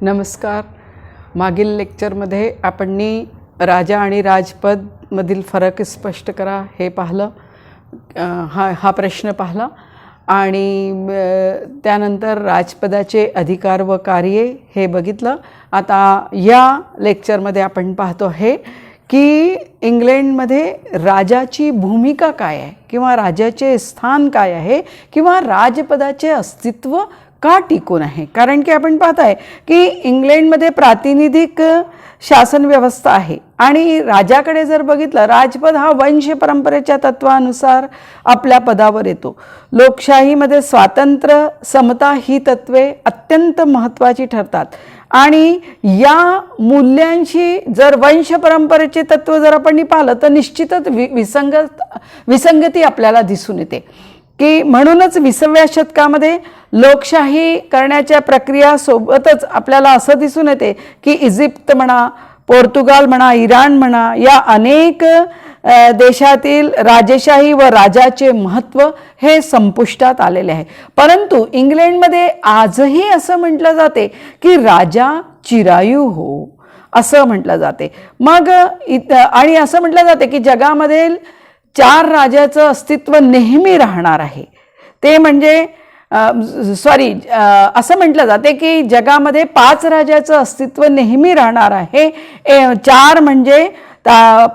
नमस्कार. मागील लेक्चरमध्ये आपण राजा आणि राजपद मधील फरक स्पष्ट करा हे पाहिलं. हा प्रश्न पाहिला आणि त्यानंतर राजपदाचे अधिकार व कार्ये हे बघितलं. आता या लेक्चरमध्ये आपण पाहतो आहे की इंग्लंडमध्ये राजाची भूमिका काय आहे किंवा राजाचे स्थान काय आहे किंवा राजपदाचे अस्तित्व का टिकून आहे. कारण की आपण पाहत आहे की इंग्लंडमध्ये प्रातिनिधिक शासन व्यवस्था आहे आणि राजाकडे जर बघितलं, राजपद हा वंश परंपरेच्या तत्वानुसार आपल्या पदावर येतो. लोकशाहीमध्ये स्वातंत्र्य, समता ही तत्वे अत्यंत महत्त्वाची ठरतात आणि या मूल्यांशी जर वंश परंपरेचे तत्व जर आपण पाहिलं तर निश्चितच विसंगती आपल्याला दिसून येते की म्हणूनच 20व्या शतकामध्ये लोकशाही करण्याच्या प्रक्रियासोबतच आपल्याला असं दिसून येते की इजिप्त म्हणा, पोर्तुगाल म्हणा, इराण म्हणा, या अनेक देशातील राजेशाही व राजाचे महत्त्व हे संपुष्टात आलेले आहे. परंतु इंग्लंडमध्ये आजही असं म्हटलं जाते की राजा चिरायू हो, असं म्हटलं जाते. मग आणि असं म्हटलं जाते की जगामध्ये 4 राजाचं अस्तित्व नेहमी राहणार आहे. ते म्हणजे असं म्हटलं जाते की जगामध्ये 5 राजाचं अस्तित्व नेहमी राहणार आहे. 4 म्हणजे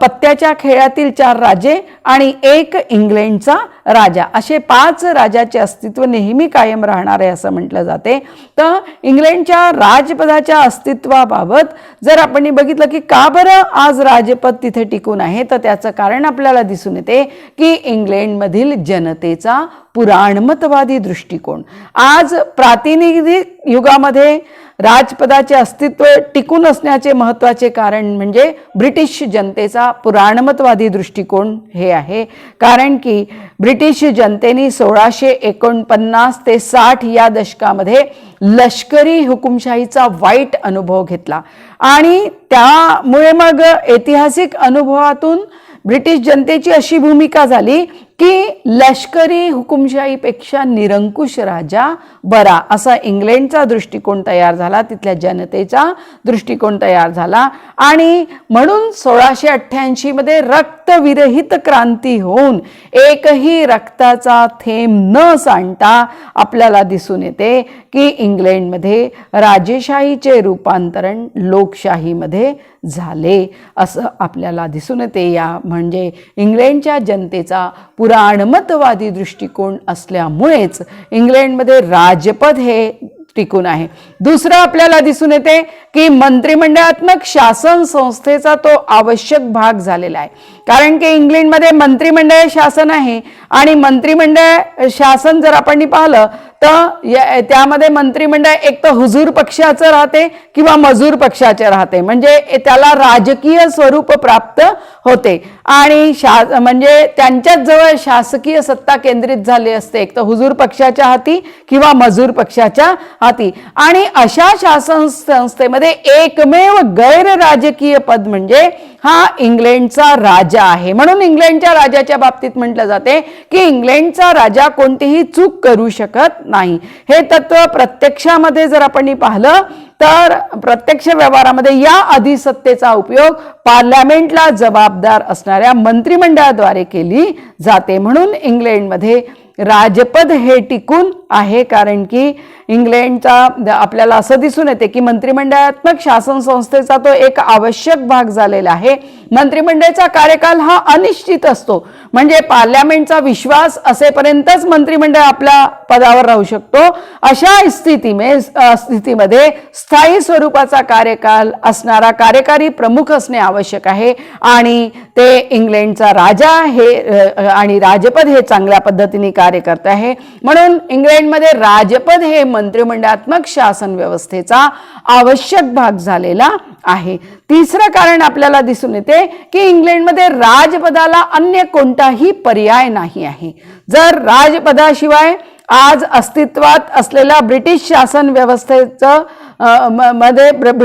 पत्त्याच्या खेळातील 4 राजे आणि 1 इंग्लंडचा राजा, असे 5 राजाचे अस्तित्व नेहमी कायम राहणार आहे असं म्हटलं जाते. तर इंग्लंडच्या राजपदाच्या अस्तित्वाबाबत जर आपण बघितलं की का बरं आज राजपद तिथे टिकून आहे, तर त्याचं कारण आपल्याला दिसून येते की इंग्लंडमधील जनतेचा पुराणमतवादी दृष्टिकोन. आज प्रातिनिधिक युगामध्ये राजपदाचे अस्तित्व टिकून असण्याचे महत्त्वाचे कारण म्हणजे ब्रिटिश जनतेचा पुराणमतवादी दृष्टिकोन हे आहे. कारण की ब्रिटिश जनतेने 1649 ते 60 या दशकामध्ये लष्करी हुकुमशाहीचा वाईट अनुभव घेतला आणि त्यामुळे मग ऐतिहासिक अनुभवातून ब्रिटिश जनतेची अशी भूमिका झाली की लष्करी हुकुमशाहीपेक्षा निरंकुश राजा बरा, असा इंग्लंडचा दृष्टिकोन तयार झाला, तिथल्या जनतेचा दृष्टिकोन तयार झाला. आणि म्हणून 1688 मध्ये रक्तविरहित क्रांती होऊन एकही रक्ताचा थेंब न सांडता आपल्याला दिसून येते की इंग्लंडमध्ये राजेशाहीचे रूपांतरण लोकशाहीमध्ये झाले असं आपल्याला दिसून येते. या म्हणजे इंग्लंडच्या जनतेचा पुराणमतवादी दृष्टिकोन असल्यामुळेच इंग्लंडमध्ये राजपद हे टिकून आहे. दुसरं आपल्याला दिसून येते की मंत्रिमंडळात्मक शासन संस्थेचा तो आवश्यक भाग झालेला आहे. कारण की इंग्लंडमध्ये मंत्रिमंडळ शासन आहे आणि मंत्रिमंडळ शासन जर आपण पाहिलं तर त्यामध्ये मंत्रिमंडळ एक तर हुजूर पक्षाचं राहते किंवा मजूर पक्षाचे राहते, म्हणजे त्याला राजकीय स्वरूप प्राप्त होते आणि म्हणजे त्यांच्याच जवळ शासकीय सत्ता केंद्रित झाली असते, एक तर हुजूर पक्षाच्या हाती किंवा मजूर पक्षाच्या हाती. आणि अशा शासन संस्थेमध्ये एकमेव गैर राजकीय पद म्हणजे हा इंग्लंडचा राजा आहे. म्हणून इंग्लंडच्या राजाच्या बाबतीत म्हटलं जाते की इंग्लंडचा राजा कोणतीही चूक करू शकत नाही. हे तत्व प्रत्यक्षामध्ये जर आपण पाहिलं तर प्रत्यक्ष व्यवहारामध्ये या अधिसत्तेचा उपयोग पार्लमेंटला जबाबदार असणाऱ्या मंत्रिमंडळाद्वारे केली जाते. म्हणून इंग्लंडमध्ये राजपद हे टिकून आहे. कारण की इंग्लंडचा आपल्याला असं दिसून येते की मंत्रिमंडळात्मक शासन संस्थेचा तो एक आवश्यक भाग झालेला आहे. मंत्रिमंडळाचा कार्यकाल हा अनिश्चित असतो, म्हणजे पार्लमेंटचा विश्वास असेपर्यंतच मंत्रिमंडळ आपल्या पदावर राहू शकतो. अशा स्थितीमध्ये स्थायी स्वरूपाचा कार्यकाल असणारा कार्यकारी प्रमुख असणे आवश्यक आहे आणि ते इंग्लंडचा राजा हे आणि राजपद हे चांगल्या पद्धतीने कार्य करत आहे. म्हणून इंग्लंडमध्ये राजपद हे मंत्रिमंडळात्मक शासन व्यवस्थेचा आवश्यक भाग झालेला आहे. तिसरं कारण आपल्याला दिसून येते की इंग्लंडमध्ये राजपदाला अन्य कोणताही पर्याय नाही आहे. जर राजपदाशिवाय आज अस्तित्वात असलेल्या ब्रिटिश शासन व्यवस्थेचं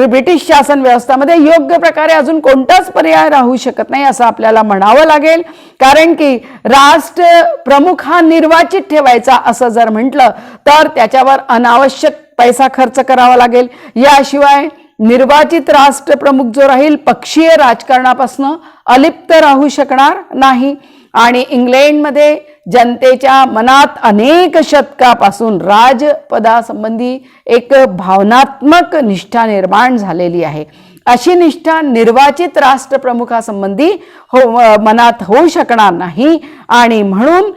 ब्रिटिश शासन व्यवस्थेमध्ये योग्य प्रकारे अजून कोणताच पर्याय राहू शकत नाही असं आपल्याला म्हणावं लागेल. कारण की राष्ट्र प्रमुख हा निर्वाचित ठेवायचा असं जर म्हटलं तर त्याच्यावर अनावश्यक पैसा खर्च करावा लागेल. याशिवाय निर्वाचित राष्ट्रप्रमुख जो राहील पक्षीय राजकारणापासून अलिप्त राहू शकणार नाही. आणि इंग्लंडमध्ये जनतेच्या मनात अनेक शतकापासून राजपदासंबंधी एक भावनात्मक निष्ठा निर्माण झालेली आहे. अशी निष्ठा निर्वाचित राष्ट्रप्रमुखासंबंधी मनात होऊ शकणार नाही. आणि म्हणून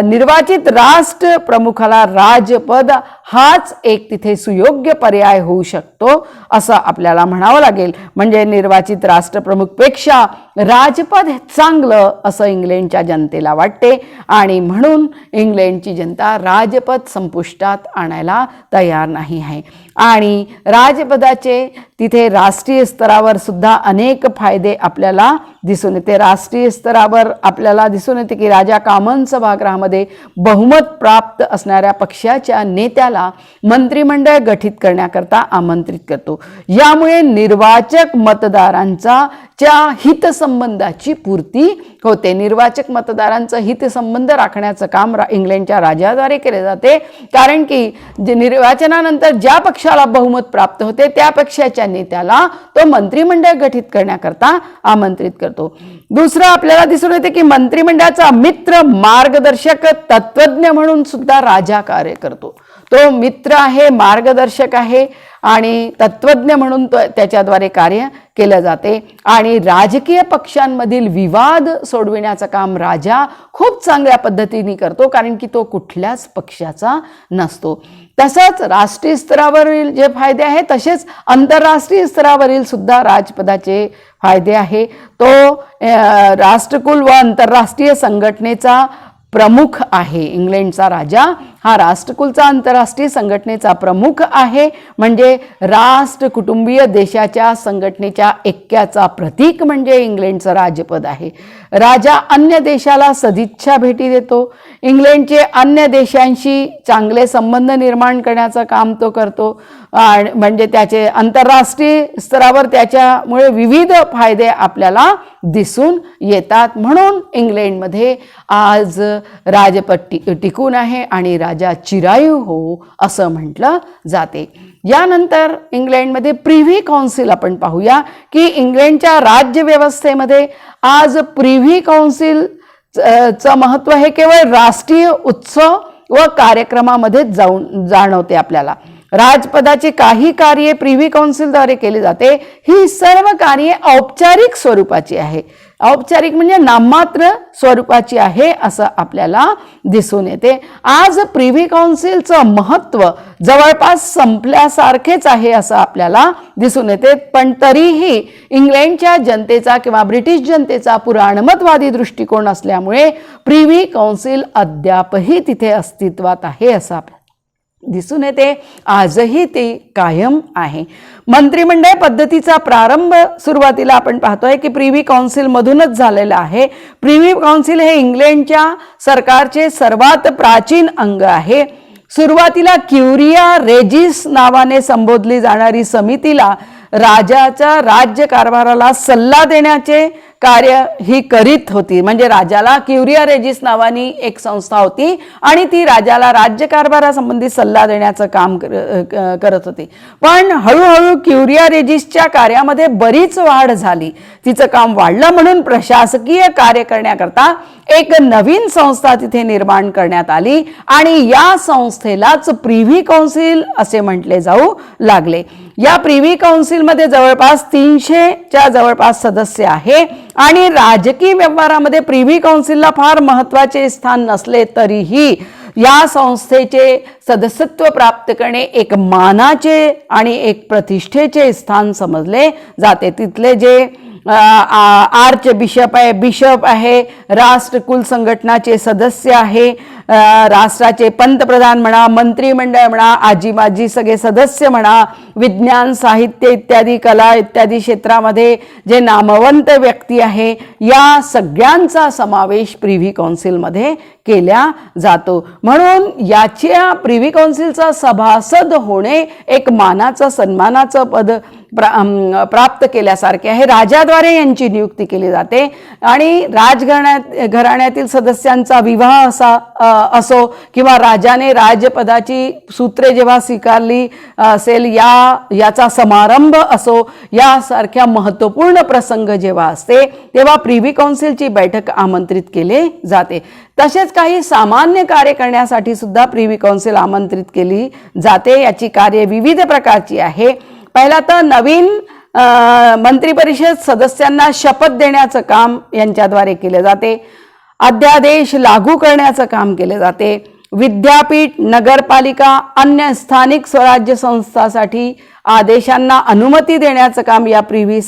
निर्वाचित राष्ट्रप्रमुखाला राजपद हाच एक तिथे सुयोग्य पर्याय होऊ शकतो असं आपल्याला म्हणावं लागेल. म्हणजे निर्वाचित राष्ट्रप्रमुखपेक्षा राजपद चांगलं असं इंग्लंडच्या जनतेला वाटते. आणि म्हणून इंग्लंडची जनता राजपद संपुष्टात आणायला तयार नाही आहे. आणि राजपदाचे तिथे राष्ट्रीय स्तरावर सुद्धा अनेक फायदे आपल्याला दिसून येते. राष्ट्रीय स्तरावर आपल्याला दिसून येते की राजा कॉमन सभागृहामध्ये बहुमत प्राप्त असणाऱ्या पक्षाच्या नेत्याला मंत्रिमंडळ गठीत करण्याकरता आमंत्रित करतो. यामुळे निर्वाचक मतदारांचा हितसंबंधाची पूर्ती होते. निर्वाचक मतदारांचं हितसंबंध राखण्याचं काम इंग्लंडच्या राजाद्वारे केले जाते. कारण की निर्वाचनानंतर ज्या पक्षाला बहुमत प्राप्त होते त्या पक्षाच्या नेत्याला तो मंत्रिमंडळ गठीत करण्याकरता आमंत्रित करतो. दुसरं आपल्याला दिसून येते की मंत्रिमंडळाचा मित्र, मार्गदर्शक, तत्वज्ञ म्हणून सुद्धा राजा कार्य करतो. तो मित्र आहे, मार्गदर्शक आहे आणि तत्वज्ञ म्हणून त्याच्याद्वारे कार्य केलं जाते. आणि राजकीय पक्षांमधील विवाद सोडविण्याचं काम राजा खूप चांगल्या पद्धतीने करतो, कारण की तो कुठल्याच पक्षाचा नसतो. तसंच राष्ट्रीय स्तरावरील जे फायदे आहेत तसेच आंतरराष्ट्रीय स्तरावरील सुद्धा राजपदाचे फायदे आहे. तो राष्ट्रकुल व आंतरराष्ट्रीय संघटनेचा प्रमुख आहे. इंग्लंडचा राजा हा राष्ट्रकुलचा आंतरराष्ट्रीय संघटनेचा प्रमुख आहे. म्हणजे राष्ट्र कुटुंबीय देशाच्या संघटनेच्या ऐक्याचा प्रतीक म्हणजे इंग्लंडचं राजपद आहे. राजा अन्य देशाला सदिच्छा भेटी देतो. इंग्लंडचे अन्य देशांशी चांगले संबंध निर्माण करण्याचं काम तो करतो. म्हणजे त्याचे आंतरराष्ट्रीय स्तरावर त्याच्यामुळे विविध फायदे आपल्याला दिसून येतात. म्हणून इंग्लंडमध्ये आज राजपद टिकून आहे आणि राजा चिरायू हो असं म्हटलं जाते. यानंतर इंग्लंडमध्ये प्रिव्ही काउन्सिल आपण पाहूया की इंग्लंडच्या राज्यव्यवस्थेमध्ये आज प्रिव्ही काउन्सिल चं महत्त्व हे केवळ राष्ट्रीय उत्सव व कार्यक्रमामध्ये जाणवते आपल्याला. राजपदाचे काही कार्ये प्रिव्ही काउन्सिलद्वारे केली जाते. ही सर्व कार्ये औपचारिक स्वरूपाची आहे. औपचारिक म्हणजे नाममात्र स्वरूपाची आहे असं आपल्याला दिसून येते. आज प्रिव्ही काउन्सिलचं महत्त्व जवळपास संपल्यासारखेच आहे असं आपल्याला दिसून येते. पण तरीही इंग्लंडच्या जनतेचा किंवा ब्रिटिश जनतेचा पुराणमतवादी दृष्टिकोन असल्यामुळे प्रिव्ही काउन्सिल अद्यापही तिथे अस्तित्वात आहे असं दिसून येते. आजही ते कायम आहे. मंत्रिमंडळ पद्धतीचा प्रारंभ सुरुवातीला आपण पाहतोय की प्रिव्ही काउन्सिल मधूनच झालेला आहे. प्रिव्ही काउन्सिल हे इंग्लंडच्या सरकारचे सर्वात प्राचीन अंग आहे. सुरुवातीला क्युरिया रेजिस नावाने संबोधली जाणारी समितीला राजाच्या राज्यकारभाराला सल्ला देण्याचे कार्य ही करीत होती. म्हणजे राजाला क्युरिया रेजिस नावानी एक संस्था होती आणि ती राजाला राज्यकारभारासंबंधी सल्ला देण्याचं काम करत होती. पण हळूहळू क्युरिया रेजिसच्या कार्यामध्ये बरीच वाढ झाली. तिचं काम वाढलं म्हणून प्रशासकीय कार्य करण्याकरता एक नवीन संस्था तिथे निर्माण करण्यात आली आणि या संस्थेलाच प्रिव्ही काउन्सिल असे म्हटले जाऊ लागले. या प्रिव्ही काउन्सिलमध्ये जवळपास 300च्या जवळपास सदस्य आहे आणि राजकीय व्यवहारामध्ये प्रिव्ही काउन्सिलला फार महत्त्वाचे स्थान नसले तरीही या संस्थेचे सदस्यत्व प्राप्त करणे एक मानाचे आणि एक प्रतिष्ठेचे स्थान समजले जाते. तिथले जे आर्च बिशप आहे, बिशप आहे, राष्ट्रकुल संघटनाचे सदस्य आहे, राष्ट्राचे पंतप्रधान म्हणा, मंत्रिमंडळ म्हणा, आजी माजी सगळे सदस्य म्हणा, विज्ञान, साहित्य इत्यादी, कला इत्यादी क्षेत्रामध्ये जे नामवंत व्यक्ती आहे या सगळ्यांचा समावेश प्रिव्ही काउन्सिलमध्ये केला जातो. म्हणून याच्या प्रिव्ही काउन्सिलचा सभासद होणे एक मानाचं, सन्मानाचं पद प्राप्त केल्यासारखे आहे. राजाद्वारे यांची नियुक्ती केली जाते आणि घराण्यातील सदस्यांचा विवाह असो किंवा राजाने राजपदाची सूत्रे जेव्हा स्वीकारली असेल याचा समारंभ असो, यासारख्या महत्त्वपूर्ण प्रसंग जेव्हा असते तेव्हा प्रिव्ही काउन्सिलची बैठक आमंत्रित केले जाते. तसेच काही सामान्य कार्य करण्यासाठी सुद्धा प्रिव्ही काउन्सिल आमंत्रित केली जाते. याची कार्य विविध प्रकारची आहे. पहिला तर नवीन मंत्रिपरिषद सदस्यांना शपथ देण्याचं काम यांच्याद्वारे केले जाते. अध्यादेश लागू करण्याचं काम केले जाते. विद्यापीठ, नगरपालिका, अन्य स्थानिक स्वराज्य संस्थांसाठी आदेशांना अनुमती देण्याचं काम या प्रिव्ही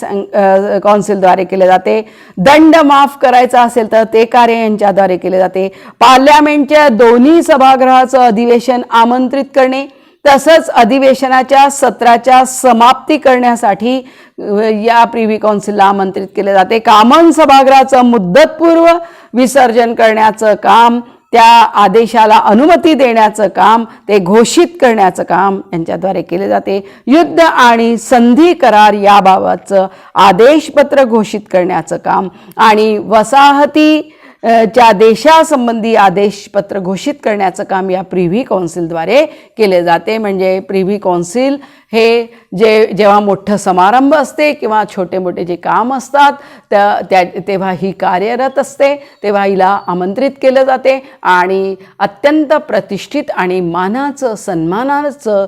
काउन्सिलद्वारे केले जाते. दंड माफ करायचा असेल तर ते कार्य यांच्याद्वारे केले जाते. पार्लमेंटच्या दोन्ही सभागृहाचं अधिवेशन आमंत्रित करणे, तसंच अधिवेशनाच्या सत्राच्या समाप्ती करण्यासाठी या प्रिव्ही काउन्सिलला आमंत्रित केले जाते. कॉमन सभागृहाचं मुदतपूर्व विसर्जन करण्याचं काम, त्या आदेशाला अनुमती देण्याचं काम, ते घोषित करण्याचं काम यांच्याद्वारे केले जाते. युद्ध आणि संधी करार याबाबतचं आदेशपत्र घोषित करण्याचं काम आणि वसाहती च्या देशासंबंधी आदेशपत्र घोषित करण्याचं काम या प्रिव्ही काउन्सिलद्वारे केले जाते. म्हणजे प्रिव्ही काउन्सिल हे जेव्हा मोठं समारंभ असते किंवा छोटे मोठे जे काम असतात तेव्हा ही कार्यरत असते, तेव्हा हिला आमंत्रित केलं जाते आणि अत्यंत प्रतिष्ठित आणि मानाचं सन्मानाचं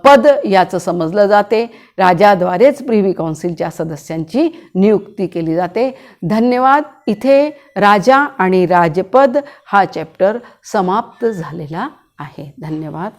पद याचं समजलं जाते. राजाद्वारेच प्रिव्ही काउन्सिलच्या सदस्यांची नियुक्ती केली जाते. धन्यवाद. इथे राजा आणि राजपद हा चॅप्टर समाप्त झालेला आहे. धन्यवाद.